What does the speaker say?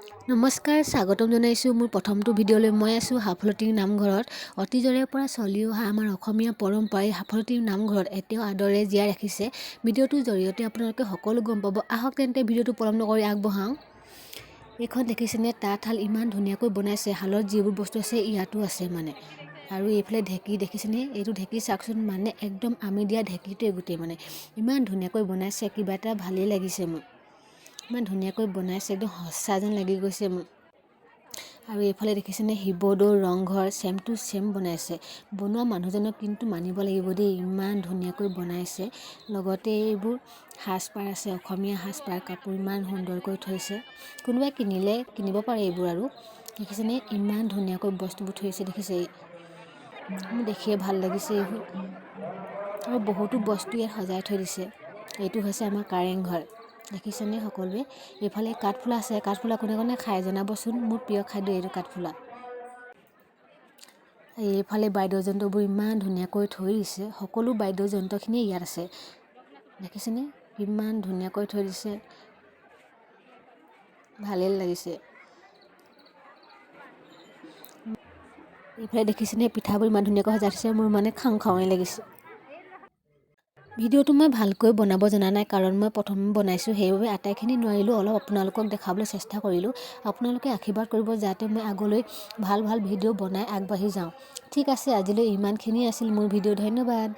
নমস্কাৰ, স্বাগতম জনাইছোঁ মোৰ প্ৰথমটো ভিডিঅ'লৈ। মই আছোঁ সাফলতিৰ নামঘৰত। অতীজৰে পৰা চলি অহা আমাৰ অসমীয়া পৰম্পৰাই সাফলতিৰ নামঘৰত এতিয়াও আদৰে জীয়াই ৰাখিছে। ভিডিঅ'টোৰ জৰিয়তে আপোনালোকে সকলো গম পাব। আহক তেন্তে ভিডিঅ'টো পলম নকৰি আগবঢ়াওঁ। এইখন দেখিছেনে, তাঁতশাল ইমান ধুনীয়াকৈ বনাইছে। শালত যিবোৰ বস্তু আছে ইয়াতো আছে মানে। আৰু এইফালে ঢেঁকী দেখিছেনে, এইটো ঢেঁকী চাওকচোন, মানে একদম আমি দিয়া ঢেঁকীটোৱে গোটেই মানে ইমান ধুনীয়াকৈ বনাইছে। কিবা এটা ভালেই লাগিছে মোৰ। ইমান ধুনীয়াকৈ বনাইছে, একদম সঁচা যেন লাগি গৈছে মোৰ। আৰু এইফালে দেখিছেনে, Sivadol, Rang Ghar same to same বনাইছে। বনোৱা মানুহজনক কিন্তু মানিব লাগিব দেই, ইমান ধুনীয়াকৈ বনাইছে। লগতে এইবোৰ সাজপাৰ আছে, অসমীয়া সাজপাৰ কাপোৰ ইমান সুন্দৰকৈ থৈছে। কোনোবাই কিনিলে কিনিব পাৰে এইবোৰ। আৰু দেখিছেনে ইমান ধুনীয়াকৈ বস্তুবোৰ থৈছে, দেখিছে, মোৰ দেখিয়ে ভাল লাগিছে এইবোৰ। আৰু বহুতো বস্তু ইয়াত সজাই থৈ দিছে। এইটো হৈছে আমাৰ কাৰেংঘৰ, দেখিছেনে সকলোৱে। এইফালে কাঠফুলা আছে, কাঠফুলা কোনে কোনে খাই জনাবচোন। মোৰ প্ৰিয় খাদ্য এইটো কাঠফুলা। এইফালে বাদ্যযন্ত্ৰবোৰ ইমান ধুনীয়াকৈ থৈ দিছে। সকলো বাদ্যযন্ত্ৰখিনিয়ে ইয়াত আছে, দেখিছেনে ইমান ধুনীয়াকৈ থৈ দিছে, ভালেই লাগিছে। এইফালে দেখিছেনে পিঠাবোৰ ইমান ধুনীয়াকৈ সজাই থৈছে, মোৰ মানে খাওঁ খাওঁৱে লাগিছে। ভিডিঅ'টো মই ভালকৈ বনাব জনা নাই, কাৰণ মই প্ৰথম বনাইছোঁ, সেইবাবে আটাইখিনি নোৱাৰিলোঁ। অলপ আপোনালোকক দেখাবলৈ চেষ্টা কৰিলোঁ। আপোনালোকে আশীৰ্বাদ কৰিব যাতে মই আগলৈ ভাল ভাল ভিডিঅ' বনাই আগবাঢ়ি যাওঁ। ঠিক আছে, আজিলৈ ইমানখিনি আছিল মোৰ ভিডিঅ'। ধন্যবাদ।